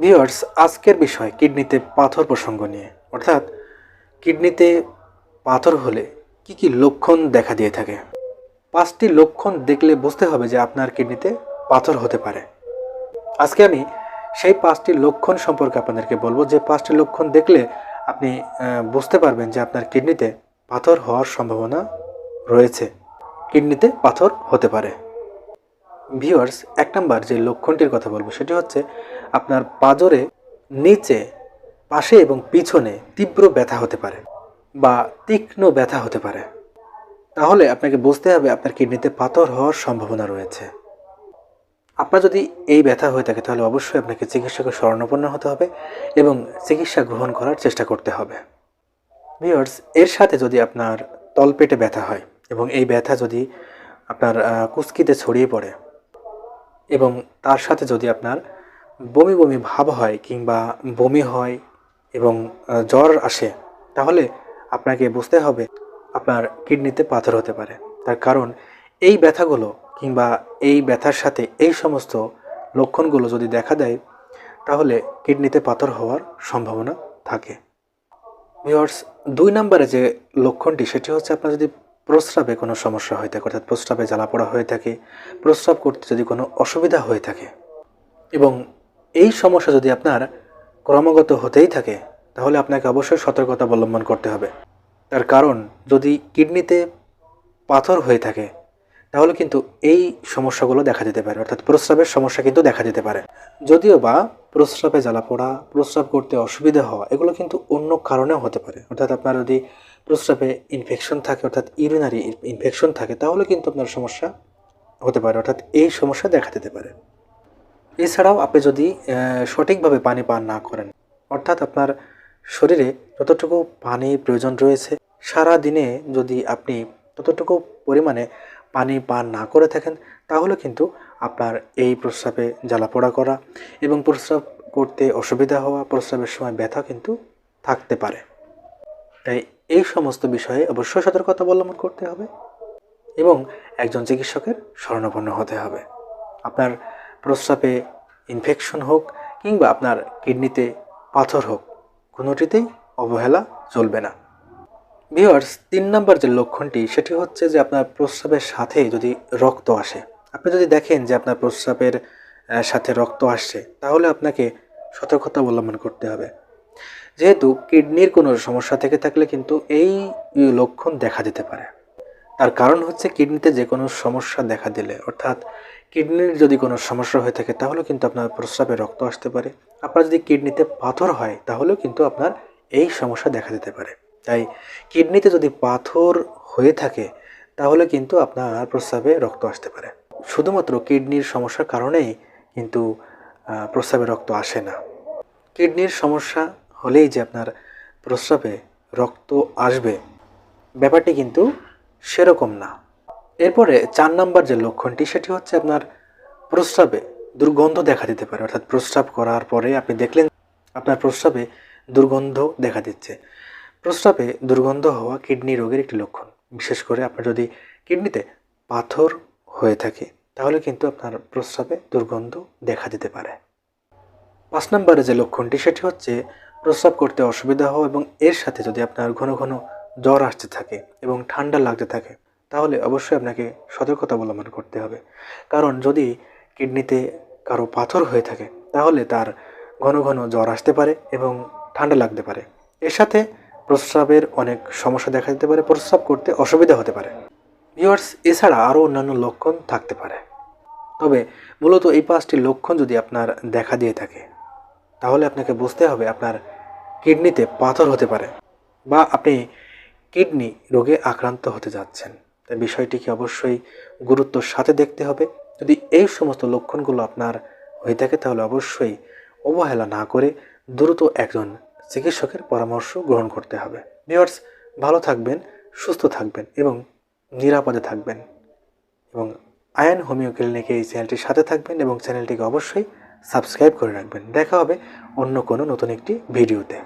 Viewers, আজকের বিষয় কিডনিতে পাথর প্রসঙ্গ নিয়ে। অর্থাৎ কিডনিতে পাথর হলে কি কি লক্ষণ দেখা দিয়ে থাকে। 5টি লক্ষণ দেখলে বুঝতে হবে যে আপনার কিডনিতে পাথর হতে পারে। আজকে আমি সেই 5টি লক্ষণ সম্পর্কে আপনাদেরকে বলবো, যে 5টি লক্ষণ দেখলে আপনি বুঝতে পারবেন যে আপনার কিডনিতে পাথর হওয়ার সম্ভাবনা রয়েছে, কিডনিতে পাথর হতে পারে। ভিউয়ার্স, 1 নাম্বার যে লক্ষণটির কথা বলবো সেটি হচ্ছে আপনার পাঁজরে নিচে, পাশে এবং পিছনে তীব্র ব্যথা হতে পারে বা তীক্ষ্ণ ব্যথা হতে পারে। তাহলে আপনাকে বুঝতে হবে আপনার কিডনিতে পাথর হওয়ার সম্ভাবনা রয়েছে। আপনার যদি এই ব্যথা হয়ে থাকে তাহলে অবশ্যই আপনাকে চিকিৎসকের শরণাপন্ন হতে হবে এবং চিকিৎসা গ্রহণ করার চেষ্টা করতে হবে। ভিউয়ার্স, এর সাথে যদি আপনার তলপেটে ব্যথা হয় এবং এই ব্যথা যদি আপনার কুঁচকিতে ছড়িয়ে পড়ে এবং তার সাথে যদি আপনার বমি বমি ভাব হয় কিংবা বমি হয় এবং জ্বর আসে, তাহলে আপনাকে বুঝতে হবে আপনার কিডনিতে পাথর হতে পারে। তার কারণ এই ব্যথাগুলো কিংবা এই ব্যথার সাথে এই সমস্ত লক্ষণগুলো যদি দেখা দেয় তাহলে কিডনিতে পাথর হওয়ার সম্ভাবনা থাকে। ভিউয়ার্স, 2 নম্বরে যে লক্ষণটি সেটি হচ্ছে আপনার যদি প্রস্রাবে কোনো সমস্যা হয়ে থাকে, অর্থাৎ প্রস্রাবে জ্বালাপোড়া হয়ে থাকে, প্রস্রাব করতে যদি কোনো অসুবিধা হয়ে থাকে এবং এই সমস্যা যদি আপনার ক্রমাগত হতেই থাকে তাহলে আপনাকে অবশ্যই সতর্কতা অবলম্বন করতে হবে। তার কারণ যদি কিডনিতে পাথর হয়ে থাকে তাহলে কিন্তু এই সমস্যাগুলো দেখা দিতে পারে, অর্থাৎ প্রস্রাবের সমস্যা কিন্তু দেখা দিতে পারে। যদিও বা প্রস্রাবে জ্বালাপোড়া, প্রস্রাব করতে অসুবিধা হওয়া এগুলো কিন্তু অন্য কারণেও হতে পারে। অর্থাৎ আপনার যদি প্রস্রাবে ইনফেকশন থাকে, অর্থাৎ ইউরিনারি ইনফেকশন থাকে, তাহলে কিন্তু আপনার সমস্যা হতে পারে, অর্থাৎ এই সমস্যা দেখা দিতে পারে। এছাড়াও আপনি যদি সঠিকভাবে পানি পান না করেন, অর্থাৎ আপনার শরীরে যতটুকু পানির প্রয়োজন রয়েছে সারা দিনে যদি আপনি ততটুকু পরিমাণে পানি পান না করে থাকেন তাহলে কিন্তু আপনার এই প্রস্রাবে জ্বালাপোড়া করা এবং প্রস্রাব করতে অসুবিধা হওয়া, প্রস্রাবের সময় ব্যথা কিন্তু থাকতে পারে। তাই এই সমস্ত বিষয়ে অবশ্যই সতর্কতা অবলম্বন করতে হবে এবং একজন চিকিৎসকের শরণাপন্ন হতে হবে। আপনার প্রস্রাবে ইনফেকশন হোক কিংবা আপনার কিডনিতে পাথর হোক, কোনোটিতেই অবহেলা চলবে না। ভিউয়ার্স, 3 নম্বর যে লক্ষণটি সেটি হচ্ছে যে আপনার প্রস্রাবের সাথে যদি রক্ত আসে। আপনি যদি দেখেন যে আপনার প্রস্রাবের সাথে রক্ত আসছে তাহলে আপনাকে সতর্কতা অবলম্বন করতে হবে। যেহেতু কিডনির কোনো সমস্যা থেকে থাকলে কিন্তু এই লক্ষণ দেখা দিতে পারে। তার কারণ হচ্ছে কিডনিতে যে কোনো সমস্যা দেখা দিলে, অর্থাৎ কিডনির যদি কোনো সমস্যা হয়ে থাকে তাহলে কিন্তু আপনার প্রস্রাবে রক্ত আসতে পারে। আপনার যদি কিডনিতে পাথর হয় তাহলেও কিন্তু আপনার এই সমস্যা দেখা দিতে পারে। তাই কিডনিতে যদি পাথর হয়ে থাকে তাহলে কিন্তু আপনার প্রস্রাবে রক্ত আসতে পারে। শুধুমাত্র কিডনির সমস্যার কারণেই কিন্তু প্রস্রাবে রক্ত আসে না। কিডনির সমস্যা হলেই যে আপনার প্রস্রাবে রক্ত আসবে ব্যাপারটি কিন্তু সেরকম না। এরপরে 4 নম্বর যে লক্ষণটি সেটি হচ্ছে আপনার প্রস্রাবে দুর্গন্ধ দেখা দিতে পারে। অর্থাৎ প্রস্রাব করার পরে আপনি দেখলেন আপনার প্রস্রাবে দুর্গন্ধ দেখা দিচ্ছে। প্রস্রাবে দুর্গন্ধ হওয়া কিডনি রোগের একটি লক্ষণ। বিশেষ করে আপনার যদি কিডনিতে পাথর হয়ে থাকে তাহলে কিন্তু আপনার প্রস্রাবে দুর্গন্ধ দেখা দিতে পারে। 5 নম্বরে যে লক্ষণটি সেটি হচ্ছে প্রস্রাব করতে অসুবিধা হওয়া এবং এর সাথে যদি আপনার ঘন ঘন জ্বর আসতে থাকে এবং ঠান্ডা লাগতে থাকে তাহলে অবশ্যই আপনাকে সতর্কতা অবলম্বন করতে হবে। কারণ যদি কিডনিতে কারো পাথর হয়ে থাকে তাহলে তার ঘন ঘন জ্বর আসতে পারে এবং ঠান্ডা লাগতে পারে। এর সাথে প্রস্রাবের অনেক সমস্যা দেখা দিতে পারে, প্রস্রাব করতে অসুবিধা হতে পারে। ভিউয়ার্স, এছাড়া আরও অন্যান্য লক্ষণ থাকতে পারে। তবে মূলত এই 5টি লক্ষণ যদি আপনার দেখা দিয়ে থাকে তাহলে আপনাকে বুঝতে হবে আপনার কিডনিতে পাথর হতে পারে বা আপনি কিডনি রোগে আক্রান্ত হতে যাচ্ছেন। তাই বিষয়টিকে অবশ্যই গুরুত্বর সাথে দেখতে হবে। যদি এই সমস্ত লক্ষণগুলো আপনার হয়ে থাকে তাহলে অবশ্যই অবহেলা না করে দ্রুত একজন চিকিৎসকের পরামর্শ গ্রহণ করতে হবে। ভিউয়ার্স, ভালো থাকবেন, সুস্থ থাকবেন এবং নিরাপদে থাকবেন এবং আয়ন হোমিও ক্লিনিকে এই চ্যানেলটির সাথে থাকবেন এবং চ্যানেলটিকে অবশ্যই সাবস্ক্রাইব করে রাখবেন। দেখা হবে অন্য কোনো নতুন একটি ভিডিওতে।